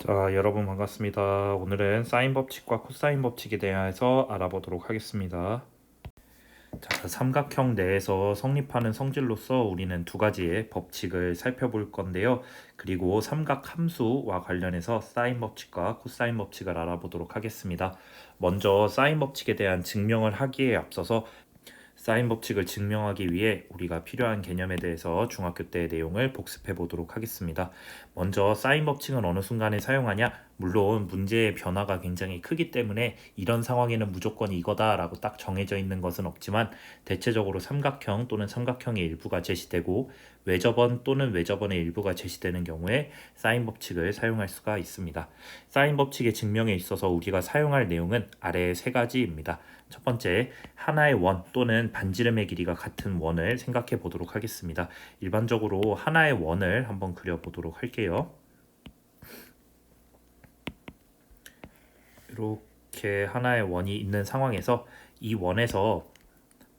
자, 여러분 반갑습니다. 오늘은 사인 법칙과 코사인 법칙에 대해서 알아보도록 하겠습니다. 자, 삼각형 내에서 성립하는 성질로서 우리는 두 가지의 법칙을 살펴볼 건데요. 그리고 삼각 함수와 관련해서 사인 법칙과 코사인 법칙을 알아보도록 하겠습니다. 먼저 사인 법칙에 대한 증명을 하기에 앞서서 사인 법칙을 증명하기 위해 우리가 필요한 개념에 대해서 중학교 때의 내용을 복습해 보도록 하겠습니다. 먼저 사인 법칙은 어느 순간에 사용하냐? 물론 문제의 변화가 굉장히 크기 때문에 이런 상황에는 무조건 이거다라고 딱 정해져 있는 것은 없지만 대체적으로 삼각형 또는 삼각형의 일부가 제시되고 외접원 또는 외접원의 일부가 제시되는 경우에 사인 법칙을 사용할 수가 있습니다. 사인 법칙의 증명에 있어서 우리가 사용할 내용은 아래 세 가지입니다. 첫 번째, 하나의 원 또는 반지름의 길이가 같은 원을 생각해 보도록 하겠습니다. 일반적으로 하나의 원을 한번 그려보도록 할게요. 이렇게 하나의 원이 있는 상황에서 이 원에서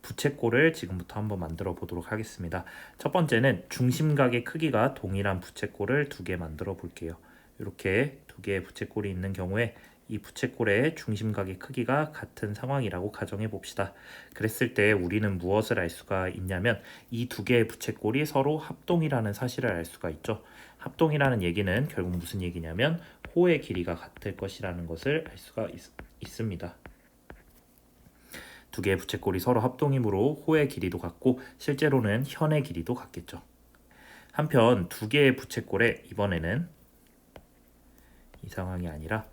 부채꼴을 지금부터 한번 만들어 보도록 하겠습니다. 첫 번째는 중심각의 크기가 동일한 부채꼴을 두 개 만들어 볼게요. 이렇게 두 개의 부채꼴이 있는 경우에 이 부채꼴의 중심각의 크기가 같은 상황이라고 가정해 봅시다. 그랬을 때 우리는 무엇을 알 수가 있냐면 이 두 개의 부채꼴이 서로 합동이라는 사실을 알 수가 있죠. 합동이라는 얘기는 결국 무슨 얘기냐면 호의 길이가 같을 것이라는 것을 알 수가 있습니다. 두 개의 부채꼴이 서로 합동이므로 호의 길이도 같고 실제로는 현의 길이도 같겠죠. 한편 두 개의 부채꼴에 이번에는 이 상황이 아니라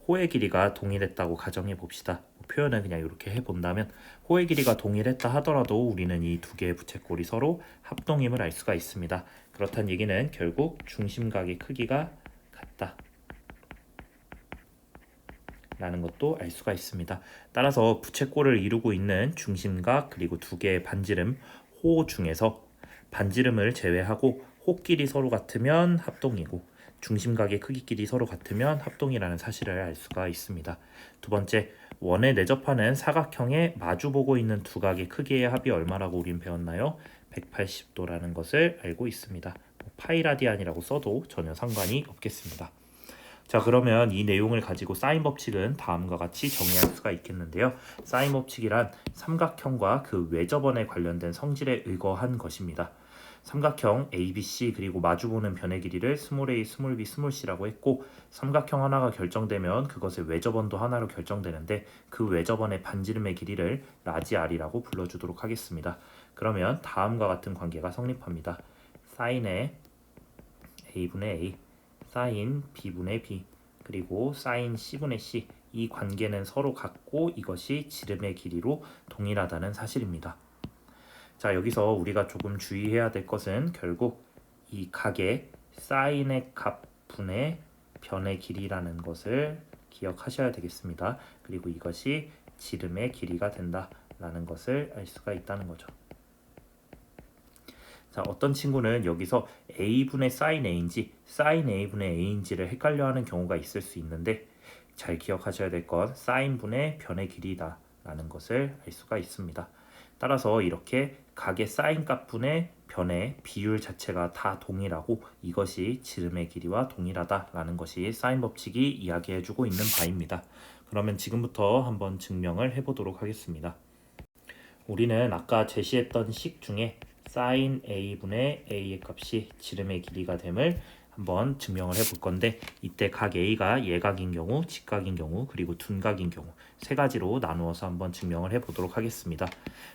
호의 길이가 동일했다고 가정해 봅시다. 표현을 그냥 이렇게 해본다면 호의 길이가 동일했다 하더라도 우리는 이 두 개의 부채꼴이 서로 합동임을 알 수가 있습니다. 그렇다는 얘기는 결국 중심각의 크기가 같다 라는 것도 알 수가 있습니다. 따라서 부채꼴을 이루고 있는 중심각 그리고 두 개의 반지름 호 중에서 반지름을 제외하고 호끼리 서로 같으면 합동이고 중심각의 크기끼리 서로 같으면 합동이라는 사실을 알 수가 있습니다. 두 번째, 원에 내접하는 사각형에 마주보고 있는 두 각의 크기의 합이 얼마라고 우린 배웠나요? 180도라는 것을 알고 있습니다. 파이라디안이라고 써도 전혀 상관이 없겠습니다. 자, 그러면 이 내용을 가지고 사인 법칙은 다음과 같이 정의할 수가 있겠는데요. 사인 법칙이란 삼각형과 그 외접원에 관련된 성질에 의거한 것입니다. 삼각형 ABC 그리고 마주보는 변의 길이를 스몰 a, 스몰 b, 스몰 c라고 했고 삼각형 하나가 결정되면 그것의 외접원도 하나로 결정되는데 그 외접원의 반지름의 길이를 라지 r이라고 불러주도록 하겠습니다. 그러면 다음과 같은 관계가 성립합니다. 사인의 a분의 a 사인 b분의 b 그리고 사인 c분의 c 이 관계는 서로 같고 이것이 지름의 길이로 동일하다는 사실입니다. 자, 여기서 우리가 조금 주의해야 될 것은 결국 이 각의 사인의 값분의 변의 길이라는 것을 기억하셔야 되겠습니다. 그리고 이것이 지름의 길이가 된다라는 것을 알 수가 있다는 거죠. 자, 어떤 친구는 여기서 a분의 sin a인지 sin a분의 a인지를 헷갈려하는 경우가 있을 수 있는데 잘 기억하셔야 될 건 sin분의 변의 길이다 라는 것을 알 수가 있습니다. 따라서 이렇게 각의 sin 값분의 변의 비율 자체가 다 동일하고 이것이 지름의 길이와 동일하다라는 것이 sin 법칙이 이야기해주고 있는 바입니다. 그러면 지금부터 한번 증명을 해보도록 하겠습니다. 우리는 아까 제시했던 식 중에 sin a분의 a의 값이 지름의 길이가 됨을 한번 증명을 해볼 건데 이때 각 a가 예각인 경우, 직각인 경우, 그리고 둔각인 경우 세 가지로 나누어서 한번 증명을 해보도록 하겠습니다.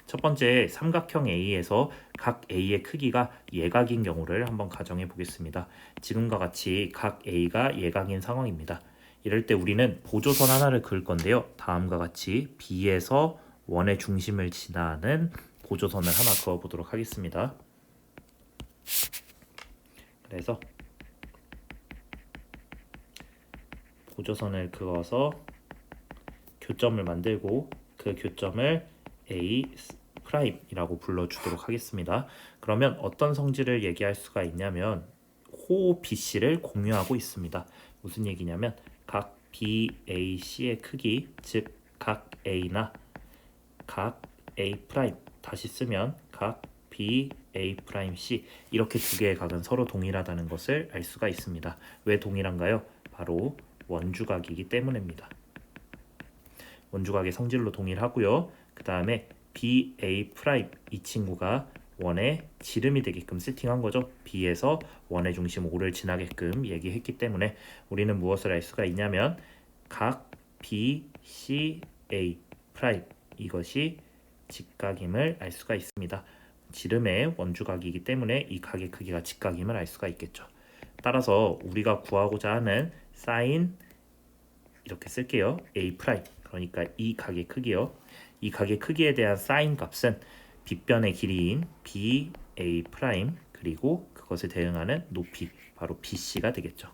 첫 번째 삼각형 a에서 각 a의 크기가 예각인 경우를 한번 가정해 보겠습니다. 지금과 같이 각 a가 예각인 상황입니다. 이럴 때 우리는 보조선 하나를 그을 건데요. 다음과 같이 b에서 원의 중심을 지나는 보조선을 하나 그어보도록 하겠습니다. 그래서 보조선을 그어서 교점을 만들고 그 교점을 A 프라임이라고 불러주도록 하겠습니다. 그러면 어떤 성질을 얘기할 수가 있냐면 호 BC를 공유하고 있습니다. 무슨 얘기냐면 각 BAC의 크기, 즉 각 A나 각 A 프라임 다시 쓰면 각 B A'(C) 이렇게 두 개의 각은 서로 동일하다는 것을 알 수가 있습니다. 왜 동일한가요? 바로 원주각이기 때문입니다. 원주각의 성질로 동일하고요. 그 다음에 BA' 이 친구가 원의 지름이 되게끔 세팅한 거죠. B에서 원의 중심 O를 지나게끔 얘기했기 때문에 우리는 무엇을 알 수가 있냐면 각 BCA' 이것이 직각임을 알 수가 있습니다. 지름의 원주각이기 때문에 이 각의 크기가 직각임을 알 수가 있겠죠. 따라서 우리가 구하고자 하는 사인 이렇게 쓸게요. A', 그러니까 이 각의 크기요. 이 각의 크기에 대한 사인 값은 빗변의 길이인 BA' 그리고 그것에 대응하는 높이 바로 BC가 되겠죠.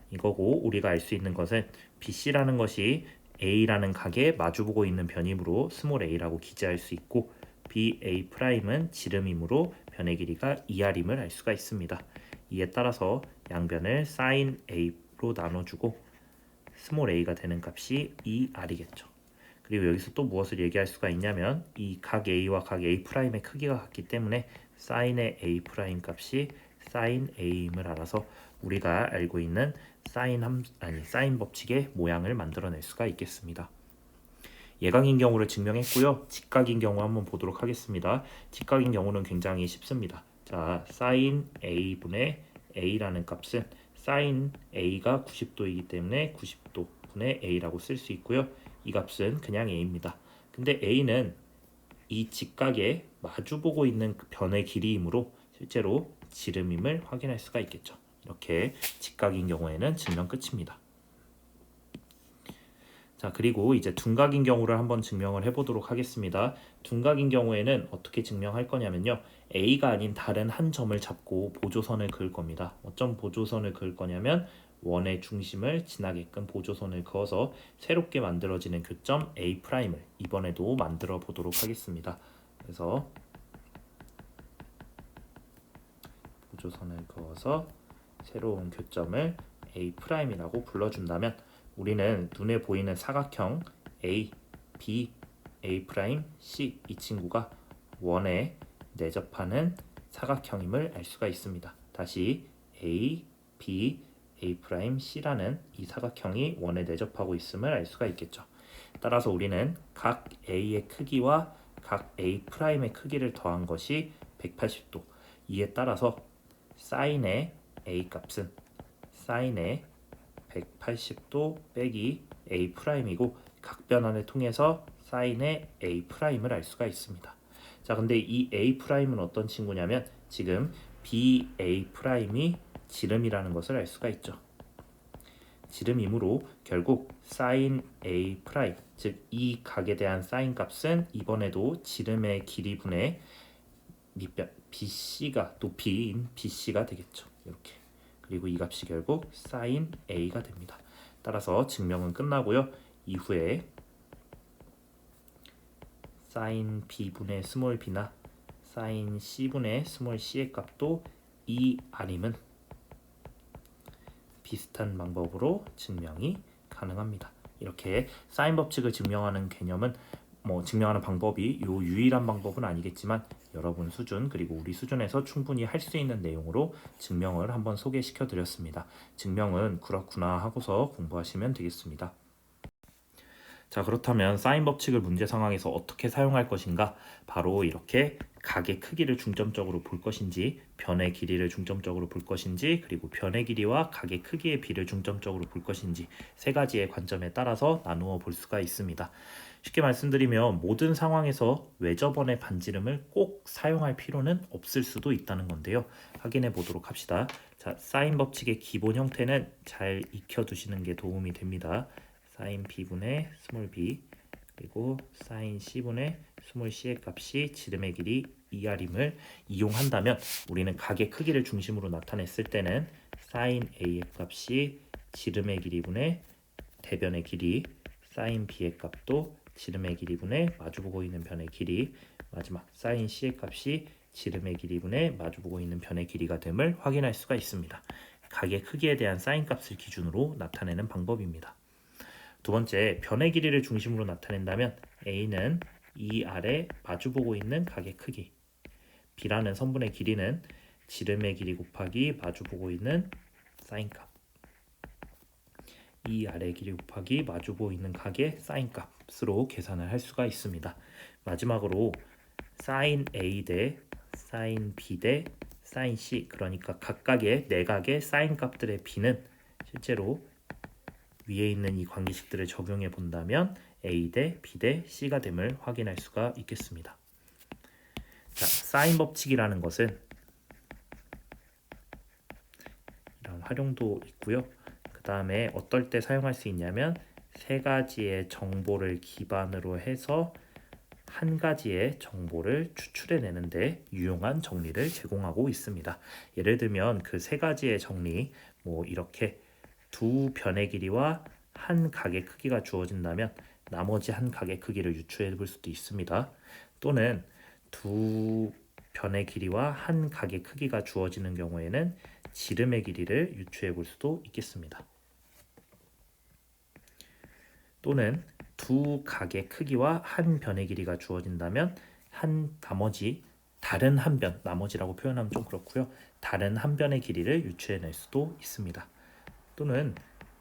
이거고 우리가 알 수 있는 것은 BC라는 것이 A라는 각에 마주보고 있는 변이므로 스몰 a라고 기재할 수 있고 BA''은 지름이므로 변의 길이가 2r임을 알 수가 있습니다. 이에 따라서 양변을 sin a로 나눠주고 스몰 a가 되는 값이 2r이겠죠. 그리고 여기서 또 무엇을 얘기할 수가 있냐면 이 각 a와 각 a'의 크기가 같기 때문에 sin의 a' 값이 sin a임을 알아서 우리가 알고 있는 사인 법칙의 모양을 만들어낼 수가 있겠습니다. 예각인 경우를 증명했고요. 직각인 경우 한번 보도록 하겠습니다. 직각인 경우는 굉장히 쉽습니다. 자, sin a분의 a라는 값은 sin a가 90도이기 때문에 90도 분의 a라고 쓸 수 있고요. 이 값은 그냥 a입니다. 근데 a는 이 직각에 마주보고 있는 변의 길이이므로 실제로 지름임을 확인할 수가 있겠죠. 이렇게 직각인 경우에는 증명 끝입니다. 자, 그리고 이제 둔각인 경우를 한번 증명을 해보도록 하겠습니다. 둔각인 경우에는 어떻게 증명할 거냐면요. A가 아닌 다른 한 점을 잡고 보조선을 그을 겁니다. 어떤 보조선을 그을 거냐면 원의 중심을 지나게끔 보조선을 그어서 새롭게 만들어지는 교점 A'을 이번에도 만들어 보도록 하겠습니다. 그래서 보조선을 그어서 새로운 교점을 A'이라고 불러준다면 우리는 눈에 보이는 사각형 A, B, A', C 이 친구가 원에 내접하는 사각형임을 알 수가 있습니다. 다시 A, B, A', C라는 이 사각형이 원에 내접하고 있음을 알 수가 있겠죠. 따라서 우리는 각 A의 크기와 각 A'의 크기를 더한 것이 180도. 이에 따라서 사인의 A 값은 사인의 180도 빼기 A'이고 각 변환을 통해서 사인의 A'을 알 수가 있습니다. 자, 근데 이 A'은 어떤 친구냐면 지금 BA'이 지름이라는 것을 알 수가 있죠. 지름이므로 결국 sin A', 즉 이 각에 대한 사인 값은 이번에도 지름의 길이분의 밑변 BC가 높이인 BC가 되겠죠. 이렇게. 그리고 이 값이 결국 sin A가 됩니다. 따라서 증명은 끝나고요. 이후에 sin B분의 스몰 b나 sin C분의 스몰 c의 값도 2r임은 비슷한 방법으로 증명이 가능합니다. 이렇게 사인 법칙을 증명하는 개념은 증명하는 방법이 유일한 방법은 아니겠지만 여러분 수준 그리고 우리 수준에서 충분히 할 수 있는 내용으로 증명을 한번 소개시켜 드렸습니다. 증명은 그렇구나 하고서 공부하시면 되겠습니다. 자, 그렇다면 사인 법칙을 문제 상황에서 어떻게 사용할 것인가? 바로 이렇게 각의 크기를 중점적으로 볼 것인지, 변의 길이를 중점적으로 볼 것인지, 그리고 변의 길이와 각의 크기의 비를 중점적으로 볼 것인지 세 가지의 관점에 따라서 나누어 볼 수가 있습니다. 쉽게 말씀드리면 모든 상황에서 외접원의 반지름을 꼭 사용할 필요는 없을 수도 있다는 건데요. 확인해 보도록 합시다. 자, 사인 법칙의 기본 형태는 잘 익혀두시는 게 도움이 됩니다. sin b분의 스몰 b 그리고 sin c분의 스몰 c의 값이 지름의 길이 2r임을 이용한다면 우리는 각의 크기를 중심으로 나타냈을 때는 sin a의 값이 지름의 길이분의 대변의 길이 sin b의 값도 지름의 길이분의 마주보고 있는 변의 길이 마지막 sin c의 값이 지름의 길이분의 마주보고 있는 변의 길이가 됨을 확인할 수가 있습니다. 각의 크기에 대한 사인 값을 기준으로 나타내는 방법입니다. 두 번째, 변의 길이를 중심으로 나타낸다면 A는 이 아래 마주보고 있는 각의 크기. B라는 선분의 길이는 지름의 길이 곱하기 마주보고 있는 사인값. 이 아래 길이 곱하기 마주보고 있는 각의 사인값으로 계산을 할 수가 있습니다. 마지막으로 사인 A 대 사인 B 대 사인 C, 그러니까 각각의 내각의 사인 값들의 B는 실제로 위에 있는 이 관계식들을 적용해 본다면 A 대 B 대 C가 됨을 확인할 수가 있겠습니다. 자, 사인 법칙이라는 것은 이런 활용도 있고요. 그 다음에 어떨 때 사용할 수 있냐면 세 가지의 정보를 기반으로 해서 한 가지의 정보를 추출해내는데 유용한 정리를 제공하고 있습니다. 예를 들면 그 세 가지의 정리, 이렇게 두 변의 길이와 한 각의 크기가 주어진다면 나머지 한 각의 크기를 유추해 볼 수도 있습니다. 또는 두 변의 길이와 한 각의 크기가 주어지는 경우에는 지름의 길이를 유추해 볼 수도 있겠습니다. 또는 두 각의 크기와 한 변의 길이가 주어진다면 다른 한 변, 나머지라고 표현하면 좀 그렇고요. 다른 한 변의 길이를 유추해낼 수도 있습니다. 또는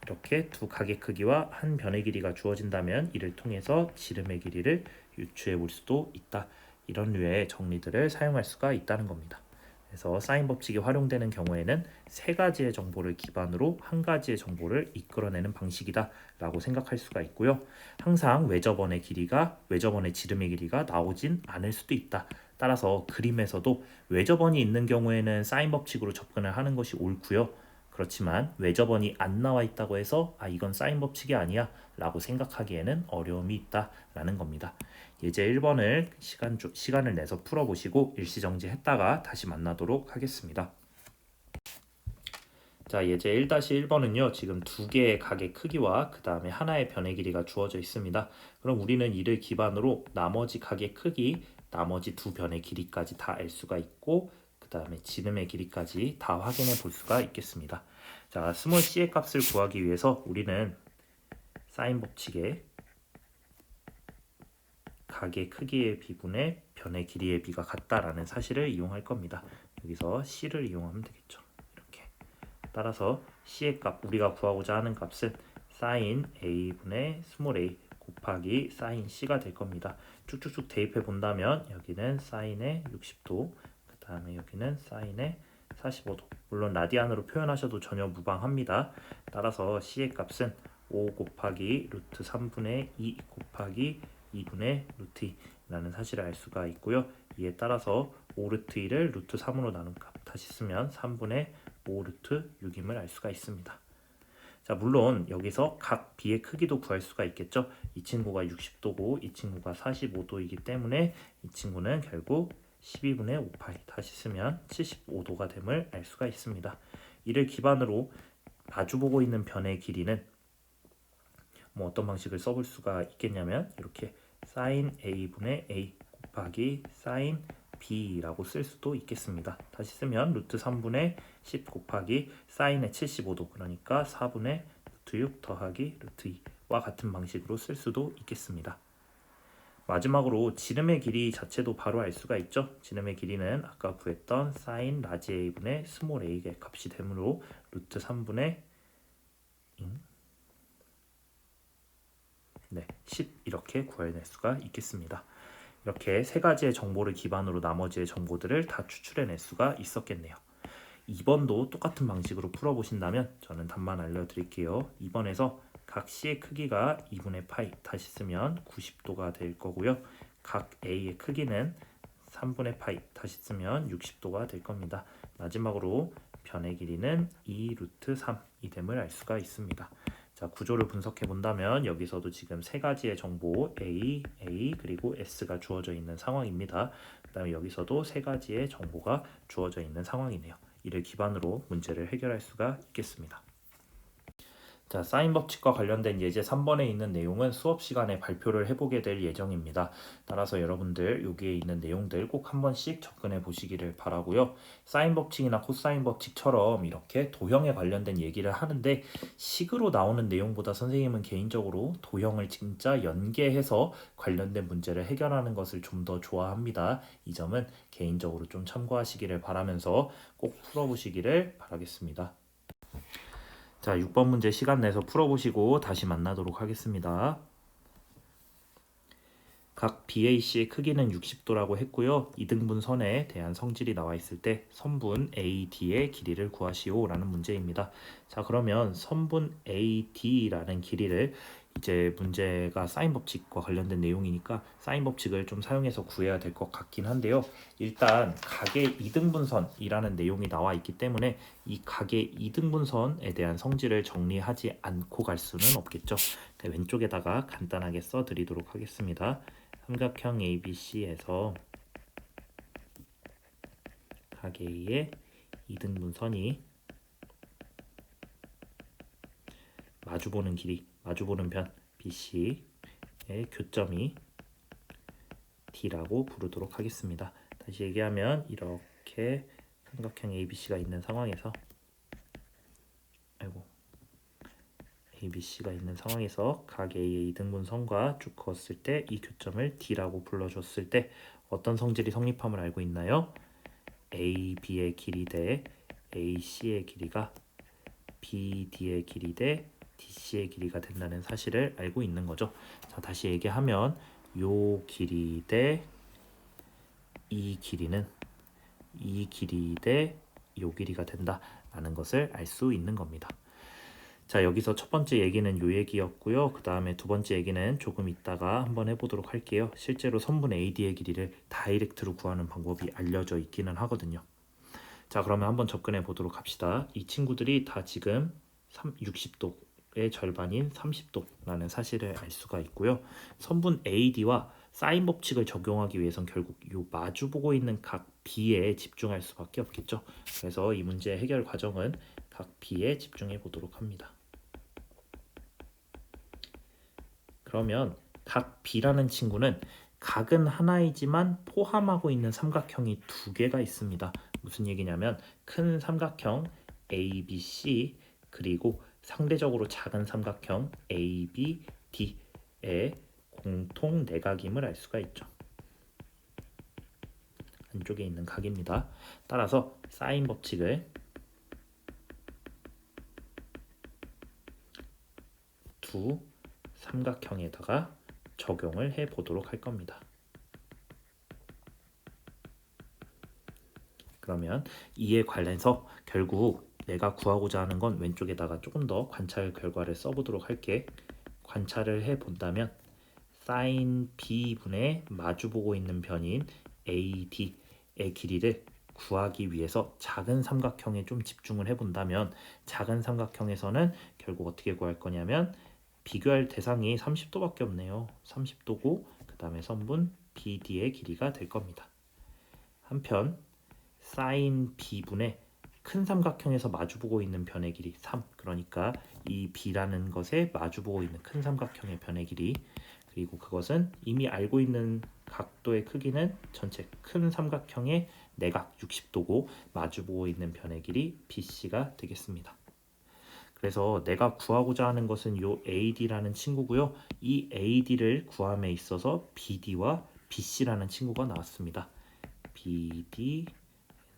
이렇게 두 각의 크기와 한 변의 길이가 주어진다면 이를 통해서 지름의 길이를 유추해 볼 수도 있다. 이런 류의 정리들을 사용할 수가 있다는 겁니다. 그래서 사인 법칙이 활용되는 경우에는 세 가지의 정보를 기반으로 한 가지의 정보를 이끌어내는 방식이다 라고 생각할 수가 있고요. 항상 외접원의 지름의 길이가 나오진 않을 수도 있다. 따라서 그림에서도 외접원이 있는 경우에는 사인 법칙으로 접근을 하는 것이 옳고요. 그렇지만 외접원이 안 나와 있다고 해서 이건 사인 법칙이 아니야 라고 생각하기에는 어려움이 있다라는 겁니다. 예제 1번을 시간을 내서 풀어보시고 일시정지 했다가 다시 만나도록 하겠습니다. 자, 예제 1-1번은요. 지금 두 개의 각의 크기와 그 다음에 하나의 변의 길이가 주어져 있습니다. 그럼 우리는 이를 기반으로 나머지 각의 크기, 나머지 두 변의 길이까지 다 알 수가 있고 그 다음에 지름의 길이까지 다 확인해 볼 수가 있겠습니다. 자, 스몰 c의 값을 구하기 위해서 우리는 사인 법칙에 각의 크기의 비분의 변의 길이의 비가 같다라는 사실을 이용할 겁니다. 여기서 c를 이용하면 되겠죠. 이렇게. 따라서 c의 값, 우리가 구하고자 하는 값은 sin a분의 스몰 a 곱하기 sin c가 될 겁니다. 쭉쭉쭉 대입해 본다면 여기는 sin의 60도, 그 다음에 여기는 sin의 45도. 물론 라디안으로 표현하셔도 전혀 무방합니다. 따라서 c의 값은 5 곱하기 루트 3분의 2 곱하기 2분의 루트 2라는 사실을 알 수가 있고요. 이에 따라서 5 루트 2를 루트 3으로 나눈 값 다시 쓰면 3분의 5 루트 6임을 알 수가 있습니다. 자, 물론 여기서 각 B의 크기도 구할 수가 있겠죠. 이 친구가 60도고 이 친구가 45도이기 때문에 이 친구는 결국 12분의 5파이 다시 쓰면 75도가 됨을 알 수가 있습니다. 이를 기반으로 마주보고 있는 변의 길이는 어떤 방식을 써볼 수가 있겠냐면 이렇게 sin a분의 a 곱하기 sin b라고 쓸 수도 있겠습니다. 다시 쓰면 루트 3분의 10 곱하기 sin의 75도, 그러니까 4분의 루트 6 더하기 루트 2와 같은 방식으로 쓸 수도 있겠습니다. 마지막으로 지름의 길이 자체도 바로 알 수가 있죠. 지름의 길이는 아까 구했던 sin 라지 a분의 스몰 a의 값이 되므로 루트 3분의 10 이렇게 구해낼 수가 있겠습니다. 이렇게 세 가지의 정보를 기반으로 나머지의 정보들을 다 추출해낼 수가 있었겠네요. 2번도 똑같은 방식으로 풀어보신다면 저는 답만 알려드릴게요. 2번에서 각 C의 크기가 2분의 파이 다시 쓰면 90도가 될 거고요. 각 A의 크기는 3분의 파이 다시 쓰면 60도가 될 겁니다. 마지막으로 변의 길이는 2 루트 3이 됨을 알 수가 있습니다. 자, 구조를 분석해 본다면 여기서도 지금 세 가지의 정보 A, 그리고 S가 주어져 있는 상황입니다. 그 다음에 여기서도 세 가지의 정보가 주어져 있는 상황이네요. 이를 기반으로 문제를 해결할 수가 있겠습니다. 자, 사인 법칙과 관련된 예제 3번에 있는 내용은 수업 시간에 발표를 해보게 될 예정입니다. 따라서 여러분들 여기에 있는 내용들 꼭 한 번씩 접근해 보시기를 바라고요. 사인 법칙이나 코사인 법칙처럼 이렇게 도형에 관련된 얘기를 하는데 식으로 나오는 내용보다 선생님은 개인적으로 도형을 진짜 연계해서 관련된 문제를 해결하는 것을 좀 더 좋아합니다. 이 점은 개인적으로 좀 참고하시기를 바라면서 꼭 풀어보시기를 바라겠습니다. 자, 6번 문제 시간 내서 풀어보시고 다시 만나도록 하겠습니다. 각 BAC의 크기는 60도라고 했고요. 이등분 선에 대한 성질이 나와 있을 때 선분 AD의 길이를 구하시오 라는 문제입니다. 자, 그러면 선분 AD라는 길이를 이제 문제가 사인 법칙과 관련된 내용이니까 사인 법칙을 좀 사용해서 구해야 될 것 같긴 한데요. 일단 각의 이등분선이라는 내용이 나와 있기 때문에 이 각의 이등분선에 대한 성질을 정리하지 않고 갈 수는 없겠죠. 왼쪽에다가 간단하게 써드리도록 하겠습니다. 삼각형 ABC에서 각 A의 이등분선이 마주보는 길이, 마주보는 변 BC의 교점이 D라고 부르도록 하겠습니다. 다시 얘기하면 이렇게 삼각형 ABC가 있는 상황에서 ABC가 있는 상황에서 각 A의 이등분선과 쭉 그었을 때 이 교점을 D라고 불러줬을 때 어떤 성질이 성립함을 알고 있나요? AB의 길이 대 AC의 길이가 BD의 길이 대 DC의 길이가 된다는 사실을 알고 있는 거죠. 자, 다시 얘기하면 요 길이 대 이 길이는 이 길이 대 요 길이가 된다라는 것을 알 수 있는 겁니다. 자, 여기서 첫 번째 얘기는 요 얘기였고요. 그 다음에 두 번째 얘기는 조금 이따가 한번 해보도록 할게요. 실제로 선분 AD의 길이를 다이렉트로 구하는 방법이 알려져 있기는 하거든요. 자, 그러면 한번 접근해 보도록 합시다. 이 친구들이 다 지금 60도의 절반인 30도라는 사실을 알 수가 있고요. 선분 AD와 사인 법칙을 적용하기 위해선 결국 요 마주보고 있는 각 B에 집중할 수밖에 없겠죠. 그래서 이 문제의 해결 과정은 각 B에 집중해 보도록 합니다. 그러면 각 B라는 친구는 각은 하나이지만 포함하고 있는 삼각형이 두 개가 있습니다. 무슨 얘기냐면 큰 삼각형 ABC 그리고 상대적으로 작은 삼각형 ABD의 공통 내각임을 알 수가 있죠. 안쪽에 있는 각입니다. 따라서 사인 법칙을 두 삼각형에다가 적용을 해 보도록 할 겁니다. 그러면 이에 관련해서 결국 내가 구하고자 하는 건 왼쪽에다가 조금 더 관찰 결과를 써보도록 할게. 관찰을 해 본다면 sin b분의 마주보고 있는 변인 AD의 길이를 구하기 위해서 작은 삼각형에 좀 집중을 해 본다면 작은 삼각형에서는 결국 어떻게 구할 거냐면 비교할 대상이 30도밖에 없네요. 30도고 그 다음에 선분 BD의 길이가 될 겁니다. 한편 sin b분의 큰 삼각형에서 마주보고 있는 변의 길이 3, 그러니까 이 B라는 것에 마주보고 있는 큰 삼각형의 변의 길이, 그리고 그것은 이미 알고 있는 각도의 크기는 전체 큰 삼각형의 내각 60도고 마주보고 있는 변의 길이 BC가 되겠습니다. 그래서 내가 구하고자 하는 것은 요 AD라는 친구고요. 이 AD를 구함에 있어서 BD와 BC라는 친구가 나왔습니다. BD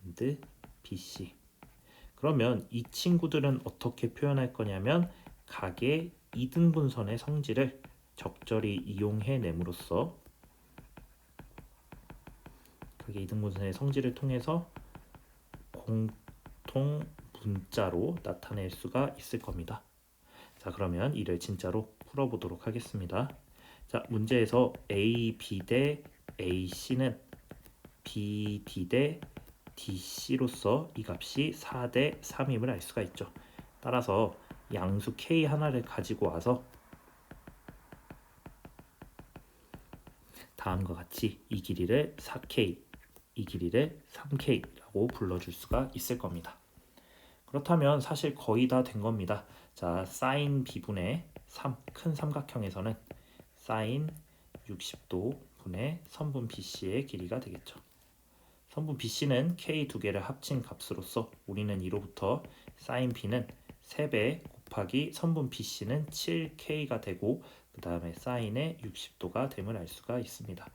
and BC. 그러면 이 친구들은 어떻게 표현할 거냐면 각의 이등분선의 성질을 적절히 이용해 nem으로써 각의 이등분선의 성질을 통해서 공통 문자로 나타낼 수가 있을 겁니다. 자, 그러면 이를 진짜로 풀어보도록 하겠습니다. 자, 문제에서 AB 대 AC는 BD 대 DC로서 이 값이 4대 3임을 알 수가 있죠. 따라서 양수 K 하나를 가지고 와서 다음과 같이 이 길이를 4K, 이 길이를 3K라고 불러줄 수가 있을 겁니다. 그렇다면 사실 거의 다 된 겁니다. 자, 사인 b분의 3, 큰 삼각형에서는 사인 60도 분의 선분 BC의 길이가 되겠죠. 선분 BC는 K 두 개를 합친 값으로서 우리는 이로부터 사인 B는 3배 곱하기 선분 BC는 7K가 되고 그 다음에 사인의 60도가 됨을 알 수가 있습니다.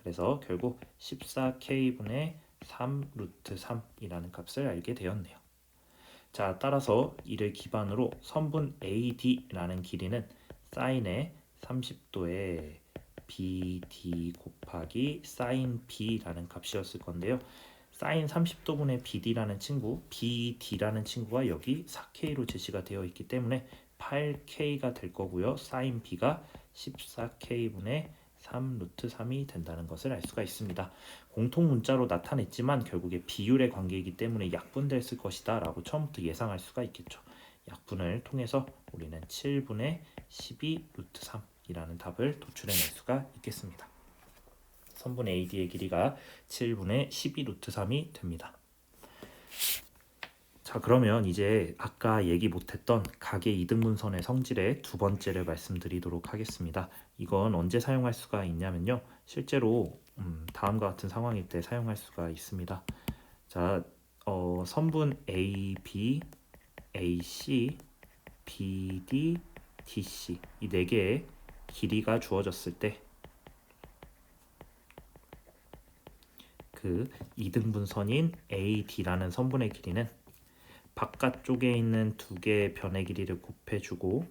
그래서 결국 14K분의 3 루트 3이라는 값을 알게 되었네요. 자, 따라서 이를 기반으로 선분 AD라는 길이는 사인의 30도에 BD 곱하기 사인 B라는 값이었을 건데요. 사인 30도분의 BD라는 친구, BD라는 친구가 여기 4K로 제시가 되어 있기 때문에 8K가 될 거고요. 사인 B가 14K분의 3 루트 3이 된다는 것을 알 수가 있습니다. 공통 문자로 나타냈지만 결국에 비율의 관계이기 때문에 약분됐을 것이다 라고 처음부터 예상할 수가 있겠죠. 약분을 통해서 우리는 7분의 12 루트 3이라는 답을 도출해낼 수가 있겠습니다. 선분 AD의 길이가 7분의 12 루트 3이 됩니다. 자, 그러면 이제 아까 얘기 못했던 각의 이등분선의 성질의 두 번째를 말씀드리도록 하겠습니다. 이건 언제 사용할 수가 있냐면요. 실제로 다음과 같은 상황일 때 사용할 수가 있습니다. 자, 선분 AB, AC, BD, DC 이 네 개의 길이가 주어졌을 때 그 이등분선인 AD라는 선분의 길이는 바깥쪽에 있는 두 개의 변의 길이를 곱해주고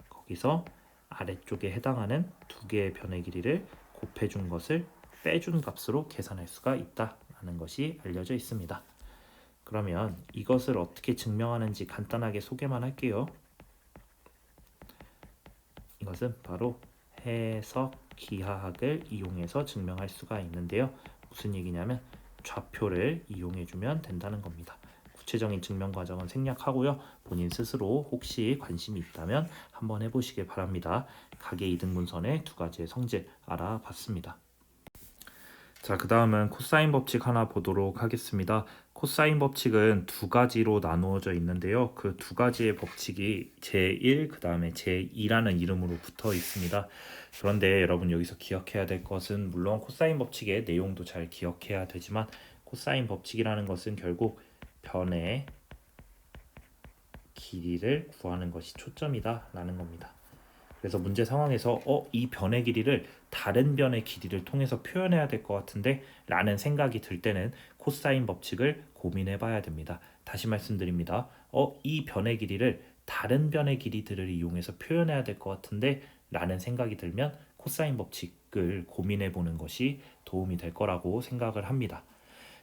거기서 아래쪽에 해당하는 두 개의 변의 길이를 곱해준 것을 빼준 값으로 계산할 수가 있다라는 것이 알려져 있습니다. 그러면 이것을 어떻게 증명하는지 간단하게 소개만 할게요. 이것은 바로 해석 기하학을 이용해서 증명할 수가 있는데요. 무슨 얘기냐면 좌표를 이용해주면 된다는 겁니다. 구체적인 증명 과정은 생략하고요. 본인 스스로 혹시 관심이 있다면 한번 해보시길 바랍니다. 각의 이등분선의 두 가지의 성질 알아봤습니다. 자, 그 다음은 코사인 법칙 하나 보도록 하겠습니다. 코사인 법칙은 두 가지로 나누어져 있는데요. 그 두 가지의 법칙이 제1, 그 다음에 제2라는 이름으로 붙어 있습니다. 그런데 여러분 여기서 기억해야 될 것은 물론 코사인 법칙의 내용도 잘 기억해야 되지만 코사인 법칙이라는 것은 결국 변의 길이를 구하는 것이 초점이다 라는 겁니다. 그래서 문제 상황에서 이 변의 길이를 다른 변의 길이를 통해서 표현해야 될 것 같은데 라는 생각이 들 때는 코사인 법칙을 고민해 봐야 됩니다. 다시 말씀드립니다. 이 변의 길이를 다른 변의 길이들을 이용해서 표현해야 될 것 같은데 라는 생각이 들면 코사인 법칙을 고민해 보는 것이 도움이 될 거라고 생각을 합니다.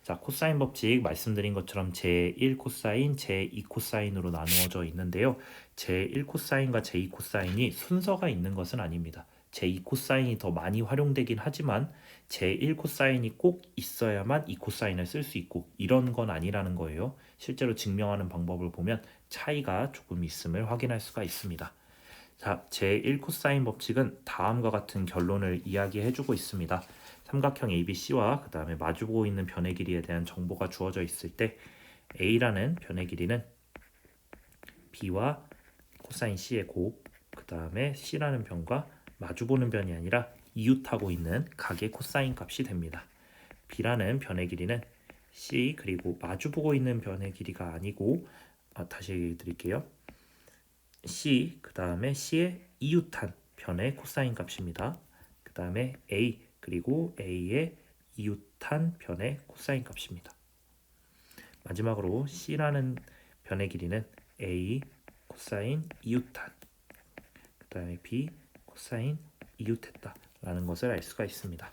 자, 코사인 법칙 말씀드린 것처럼 제1 코사인, 제2 코사인으로 나누어져 있는데요. 제1 코사인과 제2 코사인이 순서가 있는 것은 아닙니다. 제2 코사인이 더 많이 활용되긴 하지만 제1 코사인이 꼭 있어야만 2 코사인을 쓸 수 있고 이런 건 아니라는 거예요. 실제로 증명하는 방법을 보면 차이가 조금 있음을 확인할 수가 있습니다. 자, 제1 코사인 법칙은 다음과 같은 결론을 이야기해주고 있습니다. 삼각형 ABC와 그 다음에 마주보고 있는 변의 길이에 대한 정보가 주어져 있을 때 A라는 변의 길이는 B와 코사인 C의 곱, 그 다음에 C라는 변과 마주보는 변이 아니라 이웃하고 있는 각의 코사인 값이 됩니다. B라는 변의 길이는 C 그리고 마주보고 있는 변의 길이가 아니고 다시 드릴게요. C 그 다음에 C의 이웃한 변의 코사인 값입니다. 그 다음에 A 그리고 A의 이웃한 변의 코사인 값입니다. 마지막으로 C라는 변의 길이는 A 코사인 이웃한 그 다음에 B 코사인 이웃했다 라는 것을 알 수가 있습니다.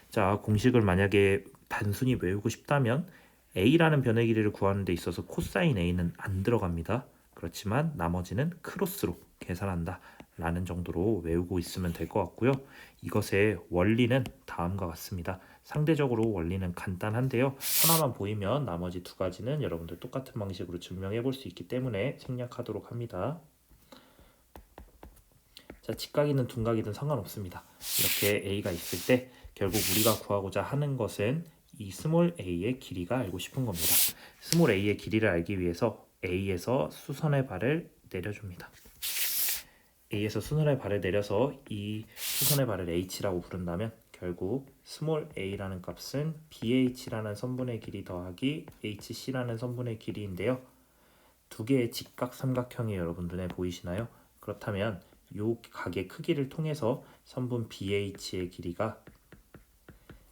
자, 공식을 만약에 단순히 외우고 싶다면 A라는 변의 길이를 구하는 데 있어서 코사인 A는 안 들어갑니다. 그렇지만 나머지는 크로스로 계산한다 라는 정도로 외우고 있으면 될 것 같고요. 이것의 원리는 다음과 같습니다. 상대적으로 원리는 간단한데요. 하나만 보이면 나머지 두 가지는 여러분들 똑같은 방식으로 증명해 볼 수 있기 때문에 생략하도록 합니다. 자, 직각이든 둔각이든 상관없습니다. 이렇게 A가 있을 때 결국 우리가 구하고자 하는 것은 이 스몰 a의 길이가 알고 싶은 겁니다. 스몰 a의 길이를 알기 위해서 a에서 수선의 발을 내려줍니다. a에서 수선의 발을 내려서 이 수선의 발을 h라고 부른다면 결국 스몰 a라는 값은 bh라는 선분의 길이 더하기 hc라는 선분의 길이인데요. 두 개의 직각 삼각형이 여러분 눈에 보이시나요? 그렇다면 이 각의 크기를 통해서 선분 BH의 길이가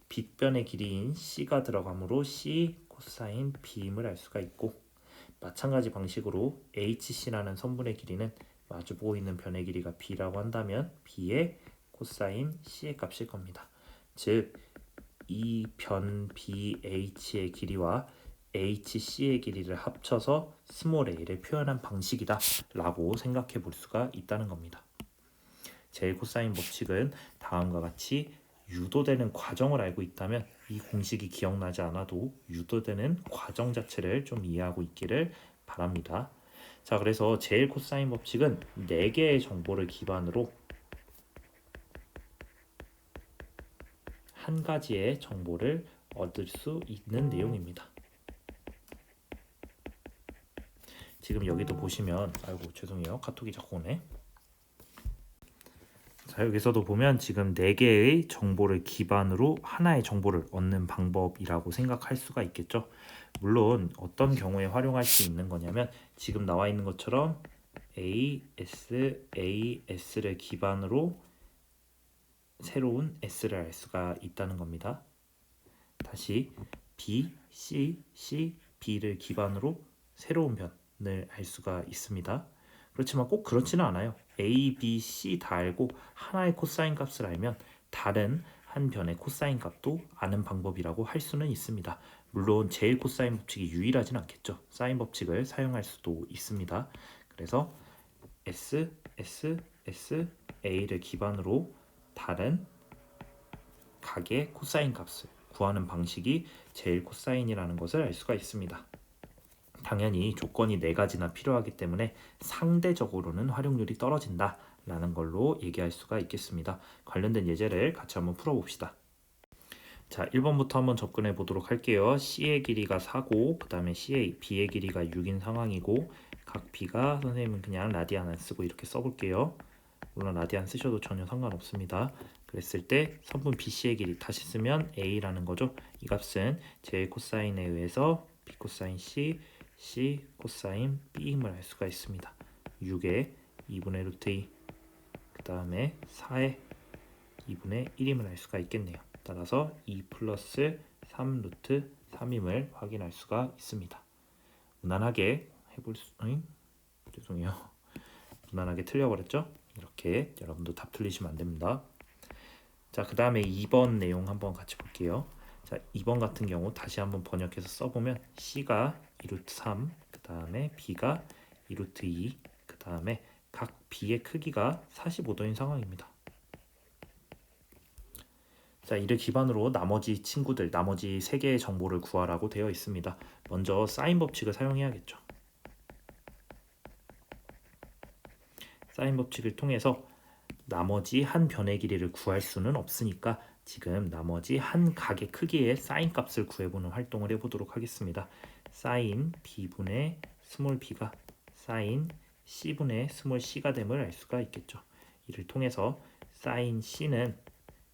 빗변의 길이인 C가 들어가므로 C 코사인 B임을 알 수가 있고, 마찬가지 방식으로 HC라는 선분의 길이는 마주보고 있는 변의 길이가 B라고 한다면 B의 코사인 C의 값일 겁니다. 즉, 이 변 BH의 길이와 HC의 길이를 합쳐서 스몰 a를 표현한 방식이다 라고 생각해 볼 수가 있다는 겁니다. 제일 코사인 법칙은 다음과 같이 유도되는 과정을 알고 있다면 이 공식이 기억나지 않아도 유도되는 과정 자체를 좀 이해하고 있기를 바랍니다. 자, 그래서 제일 코사인 법칙은 4개의 정보를 기반으로 한 가지의 정보를 얻을 수 있는 내용입니다. 지금 여기도 보시면, 아이고 죄송해요, 카톡이 자꾸 오네. 자, 여기서도 보면 지금 4개의 정보를 기반으로 하나의 정보를 얻는 방법이라고 생각할 수가 있겠죠. 물론 어떤 경우에 활용할 수 있는 거냐면 지금 나와 있는 것처럼 AS를 기반으로 새로운 S를 알 수가 있다는 겁니다. 다시 B, C, B를 기반으로 새로운 변을 알 수가 있습니다. 그렇지만 꼭 그렇지는 않아요. A, B, C 다 알고 하나의 코사인 값을 알면 다른 한 변의 코사인 값도 아는 방법이라고 할 수는 있습니다. 물론 제일 코사인 법칙이 유일하진 않겠죠. 사인 법칙을 사용할 수도 있습니다. 그래서 S, A를 기반으로 다른 각의 코사인 값을 구하는 방식이 제일 코사인이라는 것을 알 수가 있습니다. 당연히 조건이 4가지나 필요하기 때문에 상대적으로는 활용률이 떨어진다 라는 걸로 얘기할 수가 있겠습니다. 관련된 예제를 같이 한번 풀어봅시다. 자, 1번부터 한번 접근해 보도록 할게요. C의 길이가 4고 그 다음에 B의 길이가 6인 상황이고 각 B가, 선생님은 그냥 라디안 안 쓰고 이렇게 써볼게요. 물론 라디안 쓰셔도 전혀 상관없습니다. 그랬을 때 선분 BC의 길이 다시 쓰면 A라는 거죠. 이 값은 제일 코사인에 의해서 B 코사인 C 코사인 B임을 알 수가 있습니다. 6에 2분의 루트 2, 그 다음에 4에 2분의 1임을 알 수가 있겠네요. 따라서 2 플러스 3 루트 3임을 확인할 수가 있습니다. 무난하게 해볼 수... 죄송해요. 무난하게 틀려버렸죠? 이렇게 여러분도 답 틀리시면 안 됩니다. 자, 그 다음에 2번 내용 한번 같이 볼게요. 자, 2번 같은 경우 다시 한번 번역해서 써보면 C가 2루트 3, 그 다음에 B가 2루트 2, 그 다음에 각 B의 크기가 45도인 상황입니다. 자, 이를 기반으로 나머지 친구들, 나머지 3개의 정보를 구하라고 되어 있습니다. 먼저 사인 법칙을 사용해야겠죠. 사인 법칙을 통해서 나머지 한 변의 길이를 구할 수는 없으니까 지금 나머지 한 각의 크기의 사인 값을 구해보는 활동을 해보도록 하겠습니다. 사인 B분의 스몰 b가 사인 C분의 스몰 c가 됨을 알 수가 있겠죠. 이를 통해서 사인 C는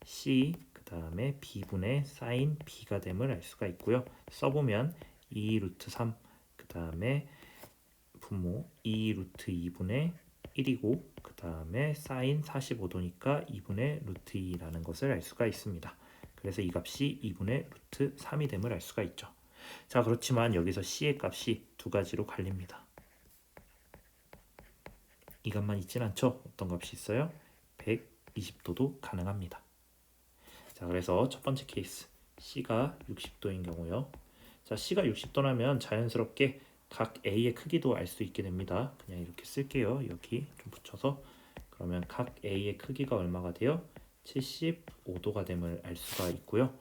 C 그 다음에 B분의 사인 B가 됨을 알 수가 있고요. 써보면 2 루트 3 그 다음에 분모 2 루트 2분의 1이고 그 다음에 사인 45도니까 2분의 루트 2라는 것을 알 수가 있습니다. 그래서 이 값이 2분의 루트 3이 됨을 알 수가 있죠. 자, 그렇지만 여기서 C의 값이 2가지로 갈립니다. 이 값만 있진 않죠. 어떤 값이 있어요? 120도도 가능합니다. 자, 그래서 첫 번째 케이스 C가 60도인 경우요. 자, C가 60도라면 자연스럽게 각 A의 크기도 알 수 있게 됩니다. 그냥 이렇게 쓸게요. 여기 좀 붙여서. 그러면 각 A의 크기가 얼마가 돼요? 75도가 됨을 알 수가 있고요.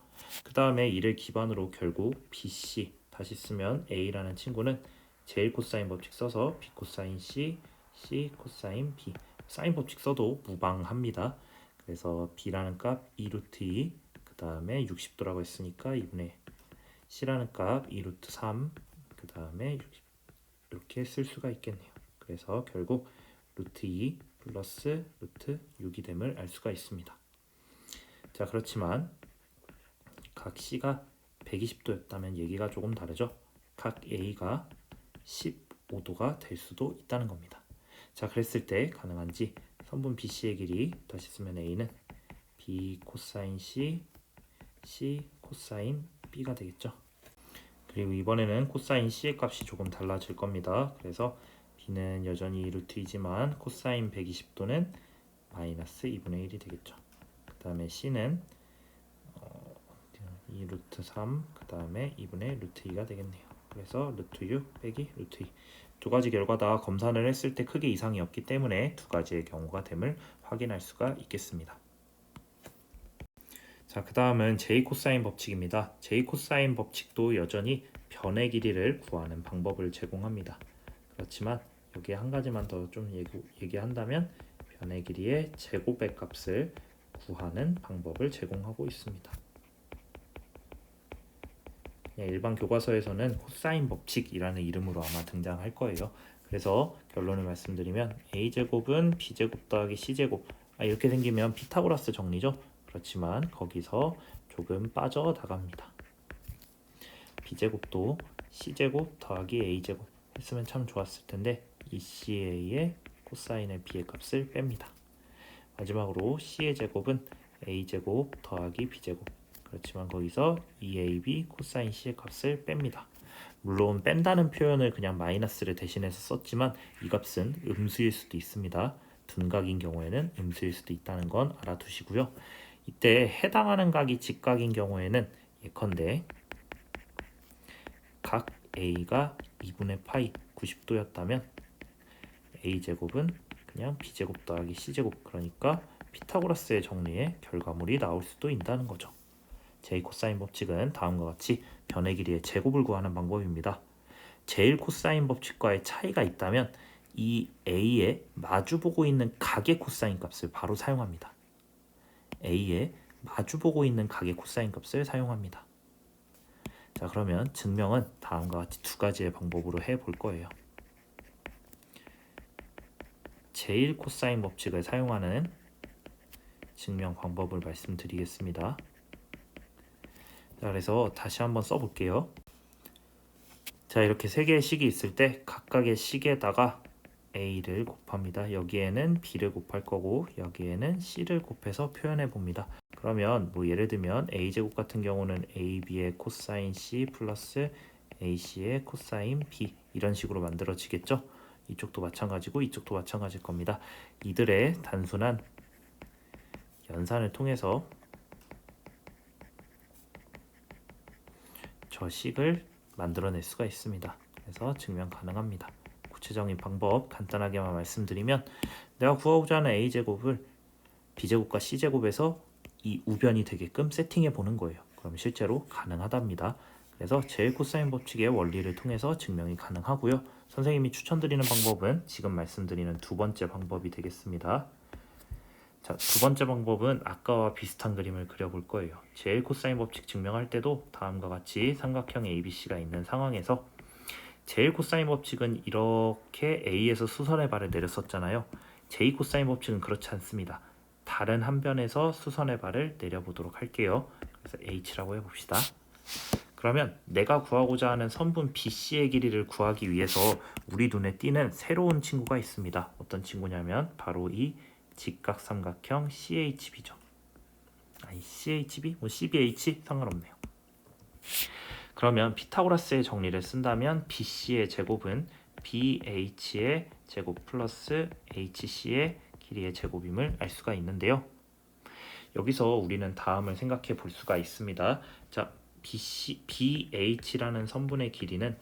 그 다음에 이를 기반으로 결국 BC 다시 쓰면 A라는 친구는 제일 코사인 법칙 써서 B 코사인 C, C 코사인 B 사인 법칙 써도 무방합니다. 그래서 B라는 값 2루트 2, 그 다음에 60도라고 했으니까 2분의 C라는 값 2루트 3, 그 다음에 이렇게 쓸 수가 있겠네요. 그래서 결국 루트 2 플러스 루트 6이 됨을 알 수가 있습니다. 자, 그렇지만 각 C가 120도였다면 얘기가 조금 다르죠. 각 A가 15도가 될 수도 있다는 겁니다. 자, 그랬을 때 가능한지 선분 BC의 길이 다시 쓰면 A는 B 코사인 C, C 코사인 B가 되겠죠. 그리고 이번에는 코사인 C의 값이 조금 달라질 겁니다. 그래서 B는 여전히 루트 2지만 코사인 120도는 마이너스 2분의 1이 되겠죠. 그 다음에 C는 2 루트 3, 그 다음에 2분의 루트 2가 되겠네요. 그래서 루트 6 빼기 루트 2. 두 가지 결과 다 검산을 했을 때 크게 이상이 없기 때문에 두 가지의 경우가 됨을 확인할 수가 있겠습니다. 자, 그 다음은 제이 코사인 법칙입니다. 제이 코사인 법칙도 여전히 변의 길이를 구하는 방법을 제공합니다. 그렇지만 여기에 한 가지만 더 좀 얘기한다면 변의 길이의 제곱의 값을 구하는 방법을 제공하고 있습니다. 일반 교과서에서는 코사인 법칙이라는 이름으로 아마 등장할 거예요. 그래서 결론을 말씀드리면 a제곱은 b제곱 더하기 c제곱, 이렇게 생기면 피타고라스 정리죠. 그렇지만 거기서 조금 빠져나갑니다. b제곱도 c제곱 더하기 a제곱 했으면 참 좋았을 텐데 이 ca의 코사인의 b의 값을 뺍니다. 마지막으로 c의 제곱은 a제곱 더하기 b제곱, 그렇지만 거기서 2ab 코사인 c의 값을 뺍니다. 물론 뺀다는 표현을 그냥 마이너스를 대신해서 썼지만 이 값은 음수일 수도 있습니다. 둔각인 경우에는 음수일 수도 있다는 건 알아두시고요. 이때 해당하는 각이 직각인 경우에는 예컨대 각 a가 2분의 파이 90도였다면 a제곱은 그냥 b제곱 더하기 c제곱, 그러니까 피타고라스의 정리의 결과물이 나올 수도 있다는 거죠. 제이 코사인 법칙은 다음과 같이 변의 길이의 제곱을 구하는 방법입니다. 제일 코사인 법칙과의 차이가 있다면 이 A에 마주보고 있는 각의 코사인 값을 바로 사용합니다. A에 마주보고 있는 각의 코사인 값을 사용합니다. 자, 그러면 증명은 다음과 같이 두 가지의 방법으로 해볼 거예요. 제일 코사인 법칙을 사용하는 증명 방법을 말씀드리겠습니다. 자, 그래서 다시 한번 써볼게요. 자, 이렇게 세 개의 식이 있을 때 각각의 식에다가 a를 곱합니다. 여기에는 b를 곱할 거고 여기에는 c를 곱해서 표현해 봅니다. 그러면 뭐 예를 들면 a제곱 같은 경우는 ab의 코사인 c 플러스 ac의 코사인 b, 이런 식으로 만들어지겠죠. 이쪽도 마찬가지고 이쪽도 마찬가지일 겁니다. 이들의 단순한 연산을 통해서 저 식을 만들어낼 수가 있습니다. 그래서 증명 가능합니다. 구체적인 방법 간단하게만 말씀드리면 내가 구하고자 하는 a제곱을 b제곱과 c제곱에서 이 우변이 되게끔 세팅해 보는 거예요. 그럼 실제로 가능하답니다. 그래서 제일 코사인 법칙의 원리를 통해서 증명이 가능하고요. 선생님이 추천드리는 방법은 지금 말씀드리는 두 번째 방법이 되겠습니다. 자, 두 번째 방법은 아까와 비슷한 그림을 그려볼 거예요. 제일 코사인 법칙 증명할 때도 다음과 같이 삼각형 ABC가 있는 상황에서 제일 코사인 법칙은 이렇게 A에서 수선의 발을 내렸었잖아요. 제이 코사인 법칙은 그렇지 않습니다. 다른 한 변에서 수선의 발을 내려보도록 할게요. 그래서 H라고 해봅시다. 그러면 내가 구하고자 하는 선분 BC의 길이를 구하기 위해서 우리 눈에 띄는 새로운 친구가 있습니다. 어떤 친구냐면 바로 이 직각삼각형 CHB죠. CHB? 뭐 CBH? 상관없네요. 그러면 피타고라스의 정리를 쓴다면 BC의 제곱은 BH의 제곱 플러스 HC의 길이의 제곱임을 알 수가 있는데요. 여기서 우리는 다음을 생각해 볼 수가 있습니다. 자, BH라는 선분의 길이는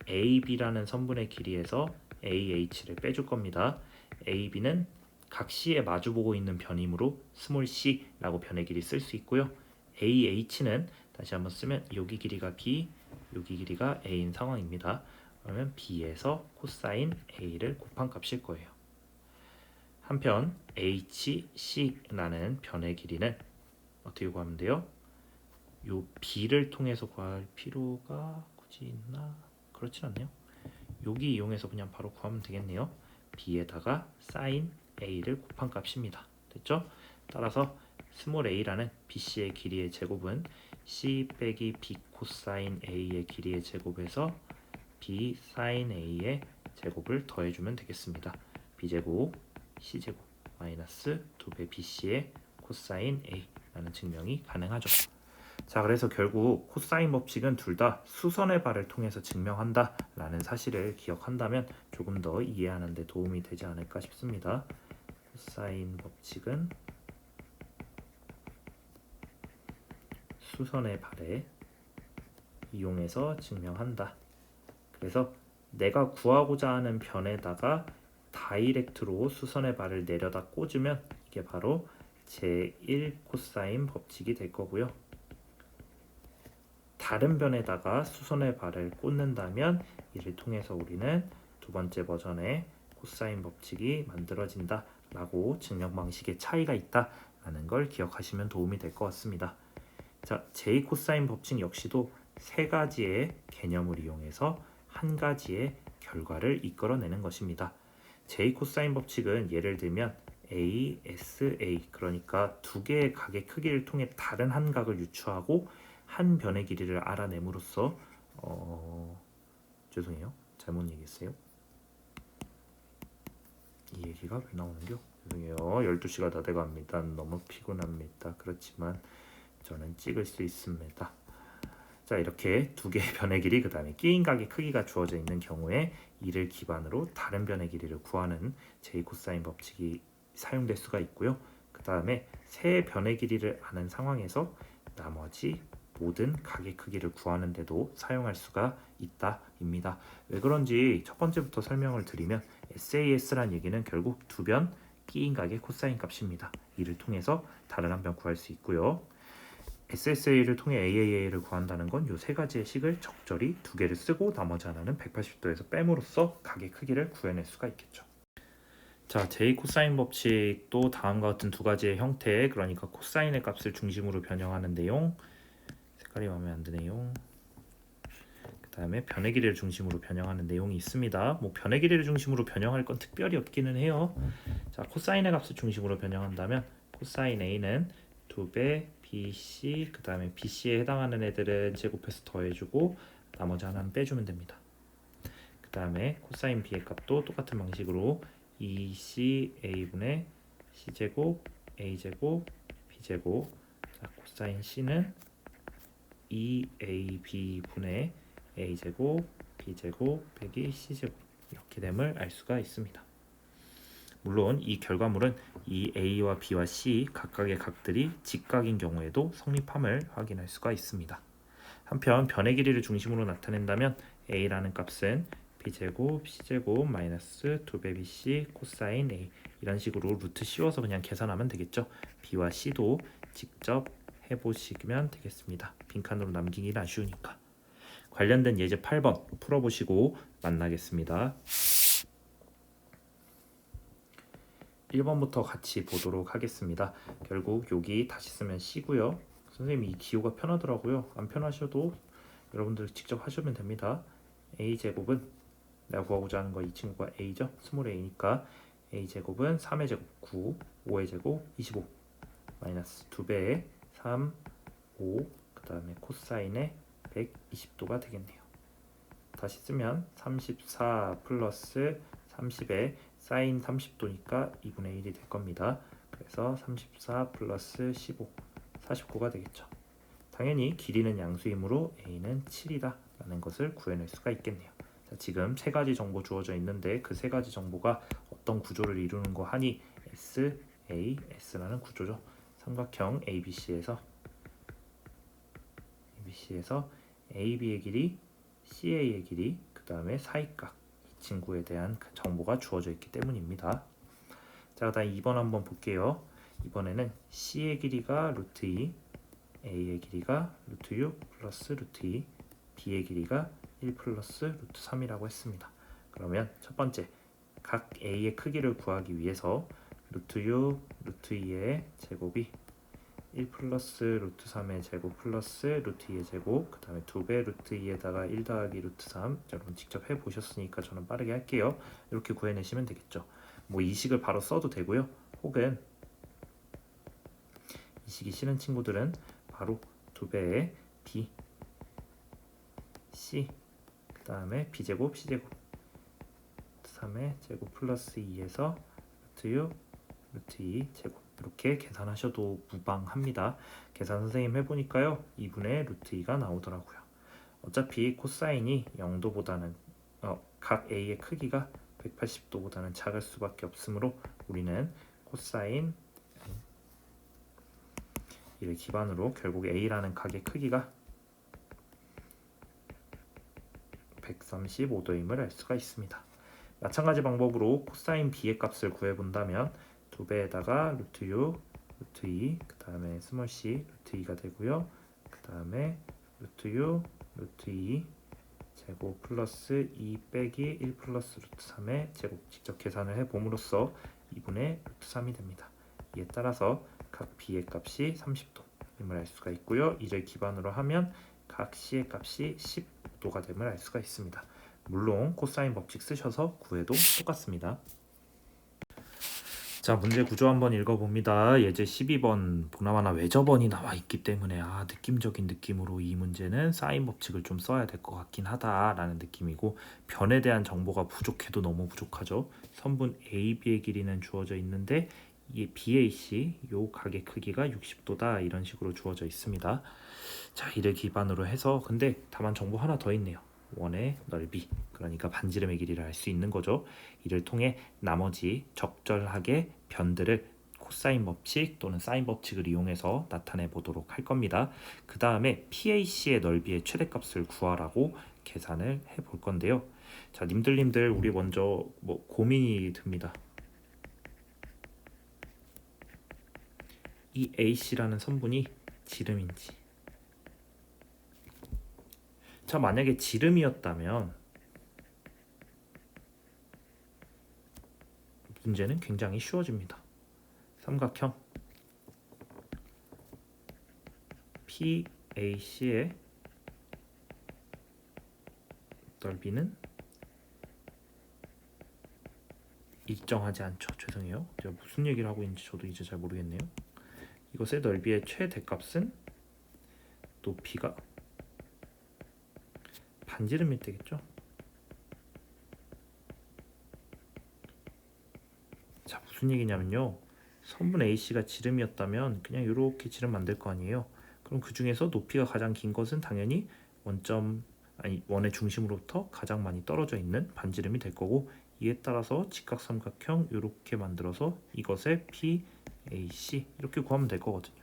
AB라는 선분의 길이에서 AH를 빼줄 겁니다. AB는 각 C에 마주보고 있는 변이므로 스몰 c라고 변의 길이 쓸 수 있고요. AH는 다시 한번 쓰면 여기 길이가 B, 여기 길이가 A인 상황입니다. 그러면 B에서 코사인 A를 곱한 값일 거예요. 한편 HC라는 변의 길이는 어떻게 구하면 돼요? 요 B를 통해서 구할 필요가 굳이 있나? 그렇진 않네요. 여기 이용해서 그냥 바로 구하면 되겠네요. b에다가 sin a를 곱한 값입니다. 됐죠? 따라서 스몰 a라는 bc의 길이의 제곱은 c 빼기 b 코사인 a의 길이의 제곱에서 b sin a의 제곱을 더해주면 되겠습니다. b제곱 c제곱 마이너스 2배 bc의 코사인 a라는 증명이 가능하죠. 자, 그래서 결국 코사인 법칙은 둘 다 수선의 발을 통해서 증명한다 라는 사실을 기억한다면 조금 더 이해하는 데 도움이 되지 않을까 싶습니다. 코사인 법칙은 수선의 발에 이용해서 증명한다. 그래서 내가 구하고자 하는 변에다가 다이렉트로 수선의 발을 내려다 꽂으면 이게 바로 제1 코사인 법칙이 될 거고요. 다른 변에다가 수선의 발을 꽂는다면 이를 통해서 우리는 두 번째 버전의 코사인 법칙이 만들어진다 라고 증명 방식의 차이가 있다 라는 걸 기억하시면 도움이 될 것 같습니다. 자, 제2 코사인 법칙 역시도 세 가지의 개념을 이용해서 한 가지의 결과를 이끌어내는 것입니다. 제2 코사인 법칙은 예를 들면 A, S, A 그러니까 두 개의 각의 크기를 통해 다른 한 각을 유추하고 한 변의 길이를 알아냄으로써 죄송해요. 잘못 얘기했어요. 이 얘기가 왜 나오는겨? 죄송해요. 12시가 다 돼갑니다. 너무 피곤합니다. 그렇지만 저는 찍을 수 있습니다. 자, 이렇게 두 개의 변의 길이 그 다음에 끼인 각의 크기가 주어져 있는 경우에 이를 기반으로 다른 변의 길이를 구하는 제2 코사인 법칙이 사용될 수가 있고요. 그 다음에 세 변의 길이를 아는 상황에서 나머지 모든 각의 크기를 구하는데도 사용할 수가 있다입니다. 왜 그런지 첫 번째부터 설명을 드리면 SAS란 얘기는 결국 두 변 끼인 각의 코사인 값입니다. 이를 통해서 다른 한 변 구할 수 있고요. SSA를 통해 AAA를 구한다는 건 이 세 가지의 식을 적절히 두 개를 쓰고 나머지 하나는 180도에서 뺨으로써 각의 크기를 구해낼 수가 있겠죠. 자, 제2 코사인 법칙도 다음과 같은 두 가지의 형태, 그러니까 코사인의 값을 중심으로 변형하는 내용, 색깔이 마음에 안 드네요. 그 다음에 변의 길이를 중심으로 변형하는 내용이 있습니다. 뭐 변의 길이를 중심으로 변형할 건 특별히 없기는 해요. 자, 코사인의 값을 중심으로 변형한다면 코사인 A는 2배 BC 그 다음에 BC에 해당하는 애들은 제곱해서 더해주고 나머지 하나는 빼주면 됩니다. 그 다음에 코사인 B의 값도 똑같은 방식으로 2CA분의 C제곱 A제곱 B제곱 자, 코사인 C는 2AB분의 A제곱 B제곱 빼기 C제곱 이렇게 됨을 알 수가 있습니다. 물론 이 결과물은 이 A와 B와 C 각각의 각들이 직각인 경우에도 성립함을 확인할 수가 있습니다. 한편 변의 길이를 중심으로 나타낸다면 A라는 값은 B제곱 C제곱 마이너스 2배 BC 코사인 A 이런 식으로 루트 씌워서 그냥 계산하면 되겠죠. B와 C도 직접 해보시면 되겠습니다. 빈칸으로 남기기는 아쉬우니까. 관련된 예제 8번 풀어보시고 만나겠습니다. 1번부터 같이 보도록 하겠습니다. 결국 여기 다시 쓰면 C고요. 선생님이 이 기호가 편하더라고요. 안 편하셔도 여러분들 직접 하시면 됩니다. A제곱은 내가 구하고자 하는 거 이 친구가 A죠. 스몰 A니까 A제곱은 3의 제곱 9, 5의 제곱 25 마이너스 2배의 3, 5 그 다음에 코사인의 120도가 되겠네요. 다시 쓰면 34 플러스 30의 사인 30도니까 2분의 1이 될 겁니다. 그래서 34 플러스 15 49가 되겠죠. 당연히 길이는 양수이므로 A는 7이다 라는 것을 구해낼 수가 있겠네요. 자, 지금 세 가지 정보 주어져 있는데 그 세 가지 정보가 어떤 구조를 이루는 거 하니 S, A, S라는 구조죠. 삼각형 ABC에서 AB의 길이, CA의 길이, 그 다음에 사이각 이 친구에 대한 그 정보가 주어져 있기 때문입니다. 자, 그다음 2번 한번 볼게요. 이번에는 C의 길이가 루트 2, A의 길이가 루트 6 플러스 루트 2, B의 길이가 1 플러스 루트 3이라고 했습니다. 그러면 첫 번째 각 A의 크기를 구하기 위해서 루트 6, 루트 2의 제곱이 1 플러스 루트 3의 제곱 플러스 루트 2의 제곱, 그 다음에 2배 루트 2에다가 1 더하기 루트 3. 여러분 직접 해보셨으니까 저는 빠르게 할게요. 이렇게 구해내시면 되겠죠. 뭐 이 식을 바로 써도 되고요. 혹은 이 식이 싫은 친구들은 바로 2배의 b c, 그 다음에 b제곱 c제곱 3의 제곱 플러스 2에서 루트 6 루트 2 제곱, 이렇게 계산하셔도 무방합니다. 계산 선생님 해보니까요 2분의 루트 2가 나오더라고요. 어차피 코사인이 0도보다는 각 A의 크기가 180도보다는 작을 수밖에 없으므로 우리는 코사인 이를 기반으로 결국 A라는 각의 크기가 135도임을 알 수가 있습니다. 마찬가지 방법으로 코사인 B의 값을 구해본다면 2배에다가 루트 6, 루트 2, 그 다음에 스몰 c, 루트 2가 되고요. 그 다음에 루트 6, 루트 2 제곱 플러스 2 빼기 1 플러스 루트 3의 제곱, 직접 계산을 해봄으로써 2분의 루트 3이 됩니다. 이에 따라서 각 B의 값이 30도임을 알 수가 있고요. 이를 기반으로 하면 각 C의 값이 10도가 됨을 알 수가 있습니다. 물론 코사인 법칙 쓰셔서 구해도 똑같습니다. 자, 문제 구조 한번 읽어봅니다. 예제 12번 보나마나 외접원이 나와 있기 때문에 느낌적인 느낌으로 이 문제는 사인 법칙을 좀 써야 될 것 같긴 하다라는 느낌이고, 변에 대한 정보가 부족해도 너무 부족하죠. 선분 AB의 길이는 주어져 있는데 이 BAC 요 각의 크기가 60도다 이런 식으로 주어져 있습니다. 자, 이를 기반으로 해서 근데 다만 정보 하나 더 있네요. 원의 넓이, 그러니까 반지름의 길이를 알 수 있는 거죠. 이를 통해 나머지 적절하게 변들을 코사인 법칙 또는 사인 법칙을 이용해서 나타내 보도록 할 겁니다. 그 다음에 PAC의 넓이의 최대값을 구하라고 계산을 해 볼 건데요. 자, 님들 우리 먼저 고민이 듭니다. 이 AC라는 선분이 지름인지. 자, 만약에 지름이었다면 문제는 굉장히 쉬워집니다. 삼각형 PAC의 넓이는 일정하지 않죠. 죄송해요. 제가 무슨 얘기를 하고 있는지 저도 이제 잘 모르겠네요. 이것의 넓이의 최대값은 높이가 반지름일 때겠죠. 자, 무슨 얘기냐면요. 선분 AC가 지름이었다면 그냥 이렇게 지름 만들 거 아니에요. 그럼 그 중에서 높이가 가장 긴 것은 당연히 원의 중심으로부터 가장 많이 떨어져 있는 반지름이 될 거고, 이에 따라서 직각삼각형 이렇게 만들어서 이것의 PAC 이렇게 구하면 될 거거든요.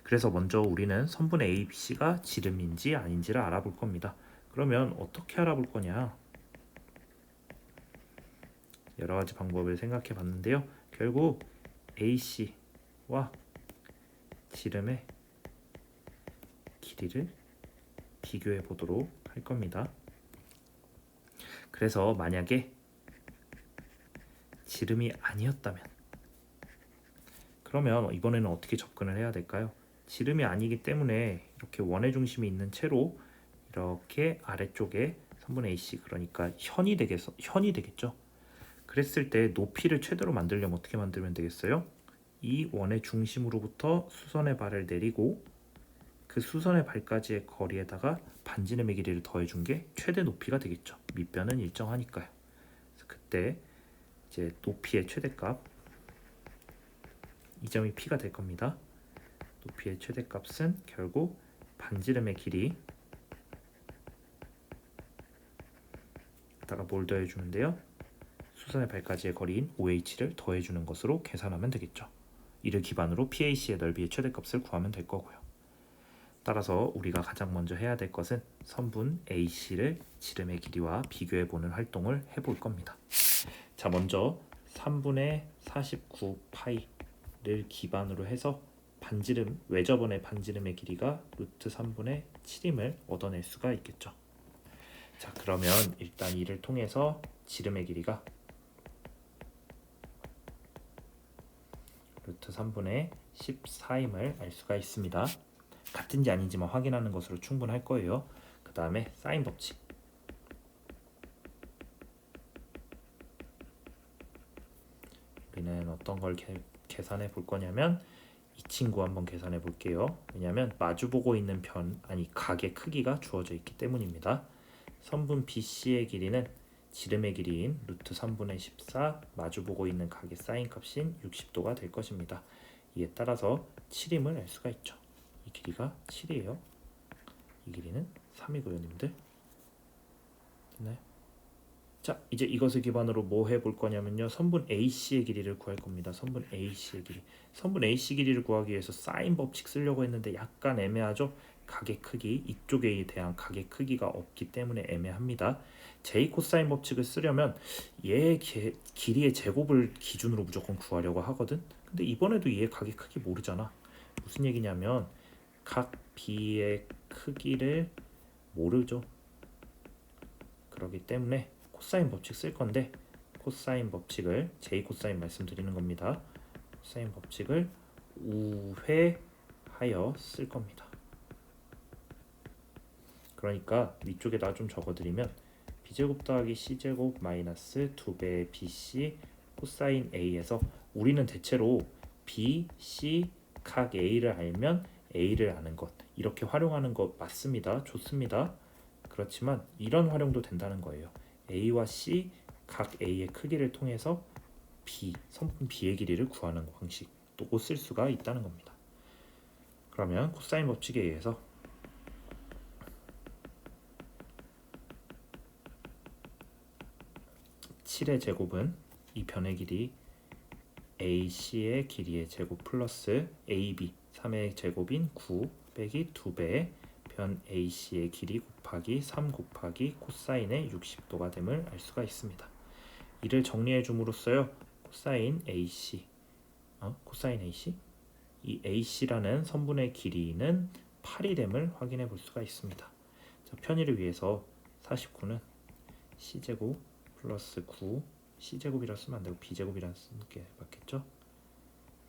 그래서 먼저 우리는 선분 ABC가 지름인지 아닌지를 알아볼 겁니다. 그러면 어떻게 알아볼 거냐? 여러 가지 방법을 생각해 봤는데요. 결국 AC와 지름의 길이를 비교해 보도록 할 겁니다. 그래서 만약에 지름이 아니었다면, 그러면 이번에는 어떻게 접근을 해야 될까요? 지름이 아니기 때문에 이렇게 원의 중심이 있는 채로 이렇게 아래쪽에 선분 AC, 그러니까 현이 되겠죠. 그랬을 때 높이를 최대로 만들려면 어떻게 만들면 되겠어요? 이 원의 중심으로부터 수선의 발을 내리고 그 수선의 발까지의 거리에다가 반지름의 길이를 더해준 게 최대 높이가 되겠죠. 밑변은 일정하니까요. 그래서 그때 이제 높이의 최대값, 이 점이 P가 될 겁니다. 높이의 최대값은 결국 반지름의 길이 다가 뭘 더해주는데요? 수선의 발까지의 거리인 OH를 더해주는 것으로 계산하면 되겠죠. 이를 기반으로 PAC의 넓이의 최대값을 구하면 될 거고요. 따라서 우리가 가장 먼저 해야 될 것은 선분 AC를 지름의 길이와 비교해보는 활동을 해볼 겁니다. 자, 먼저 3분의 49파이를 기반으로 해서 외접원의 반지름의 길이가 루트 3분의 7임을 얻어낼 수가 있겠죠. 자, 그러면 일단 이를 통해서 지름의 길이가 루트 3분의 14임을 알 수가 있습니다. 같은지 아닌지만 확인하는 것으로 충분할 거예요. 그 다음에 사인 법칙. 우리는 어떤 걸 계산해 볼 거냐면 이 친구 한번 계산해 볼게요. 왜냐하면 마주보고 있는 각의 크기가 주어져 있기 때문입니다. 선분 BC의 길이는 지름의 길이인 루트 3분의 14 마주보고 있는 각의 사인 값인 60도가 될 것입니다. 이에 따라서 7임을 알 수가 있죠. 이 길이가 7이에요. 이 길이는 3이고요, 님들. 됐나요? 자, 이제 이것을 기반으로 뭐 해볼 거냐면요. 선분 AC의 길이를 구할 겁니다. 선분 AC의 길이. 선분 AC 길이를 구하기 위해서 사인 법칙 쓰려고 했는데 약간 애매하죠. 각의 크기, 이쪽에 대한 각의 크기가 없기 때문에 애매합니다. J 코사인 법칙을 쓰려면 얘 길이의 제곱을 기준으로 무조건 구하려고 하거든. 근데 이번에도 얘 각의 크기 모르잖아. 무슨 얘기냐면 각 B의 크기를 모르죠. 그렇기 때문에 코사인 법칙 쓸 건데 코사인 법칙을 J 코사인 말씀드리는 겁니다. 코사인 법칙을 우회하여 쓸 겁니다. 그러니까 위쪽에다 좀 적어드리면 b제곱 더하기 c제곱 마이너스 2배의 bc 코사인 a에서 우리는 대체로 b, c 각 a를 알면 a를 아는 것 이렇게 활용하는 것 맞습니다. 좋습니다. 그렇지만 이런 활용도 된다는 거예요. a와 c 각 a의 크기를 통해서 선분 b의 길이를 구하는 방식도 쓸 수가 있다는 겁니다. 그러면 코사인 법칙에 의해서 7의 제곱은 이 변의 길이 AC의 길이의 제곱 플러스 AB 3의 제곱인 9 빼기 2배의 변 AC의 길이 곱하기 3 곱하기 코사인의 60도가 됨을 알 수가 있습니다. 이를 정리해 줌으로써요. 코사인 AC 이 AC라는 선분의 길이는 8이 됨을 확인해 볼 수가 있습니다. 자, 편의를 위해서 49는 C제곱 플러스 9 C제곱이라 쓰면 안되고 B제곱이라 쓰는 게 맞겠죠?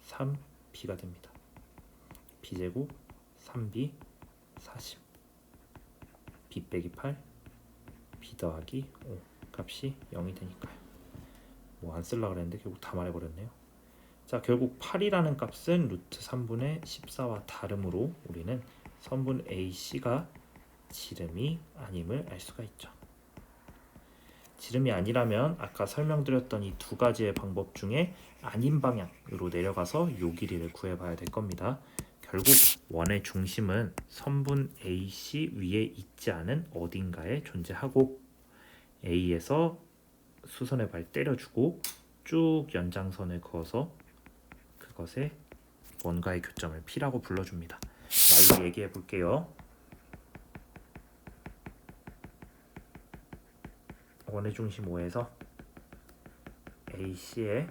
3B가 됩니다. B제곱 3B 40 B 빼기 8 B 더하기 5 값이 0이 되니까요. 뭐 안 쓰려고 그랬는데 결국 다 말해버렸네요. 자, 결국 8이라는 값은 루트 3분의 14와 다름으로 우리는 선분 AC가 지름이 아님을 알 수가 있죠. 지름이 아니라면 아까 설명드렸던 이 두 가지의 방법 중에 아닌 방향으로 내려가서 요 길이를 구해봐야 될 겁니다. 결국 원의 중심은 선분 AC 위에 있지 않은 어딘가에 존재하고 A에서 수선의 발 때려주고 쭉 연장선을 그어서 그것에 원과의 교점을 P라고 불러줍니다. 말로 얘기해 볼게요. 원의 중심 O에서 AC의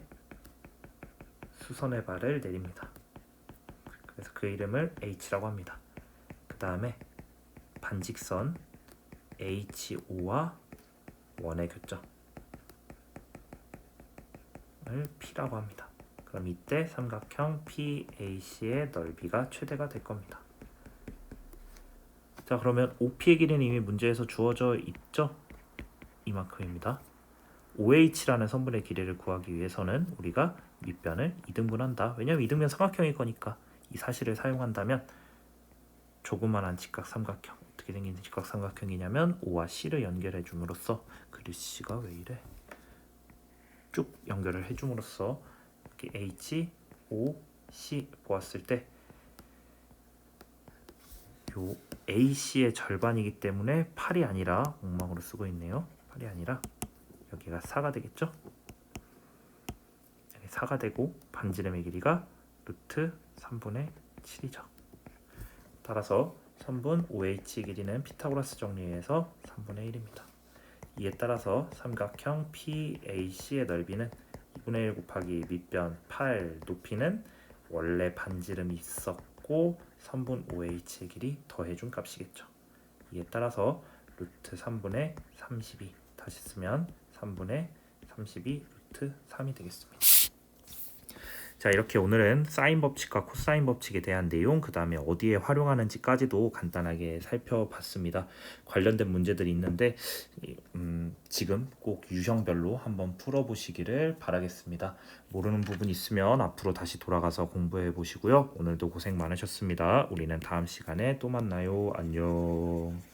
수선의 발을 내립니다. 그래서 그 이름을 H라고 합니다. 그 다음에 반직선 HO와 원의 교점을 P라고 합니다. 그럼 이때 삼각형 PAC의 넓이가 최대가 될 겁니다. 자, 그러면 OP의 길이는 이미 문제에서 주어져 있죠? 이만큼입니다. OH라는 선분의 길이를 구하기 위해서는 우리가 밑변을 이등분한다. 왜냐하면 이등변 삼각형일 거니까 이 사실을 사용한다면 조그만한 직각 삼각형 어떻게 생긴 직각 삼각형이냐면 O와 C를 연결해 줌으로써 글씨가 왜 이래? 쭉 연결을 해줌으로써 이렇게 H, O, C 보았을 때 요 AC의 절반이기 때문에 8이 아니라 엉망으로 쓰고 있네요. 8이 아니라 여기가 4가 되겠죠? 여기 4가 되고 반지름의 길이가 루트 3분의 7이죠. 따라서 선분 OH 길이는 피타고라스 정리에서 3분의 1입니다. 이에 따라서 삼각형 PAC의 넓이는 2분의 1 곱하기 밑변 8 높이는 원래 반지름이 있었고 선분 OH의 길이 더해준 값이겠죠. 이에 따라서 루트 3분의 32 다시 쓰면 3분의 32 루트 3이 되겠습니다. 자, 이렇게 오늘은 사인 법칙과 코사인 법칙에 대한 내용, 그 다음에 어디에 활용하는지까지도 간단하게 살펴봤습니다. 관련된 문제들이 있는데 지금 꼭 유형별로 한번 풀어보시기를 바라겠습니다. 모르는 부분 있으면 앞으로 다시 돌아가서 공부해 보시고요. 오늘도 고생 많으셨습니다. 우리는 다음 시간에 또 만나요. 안녕.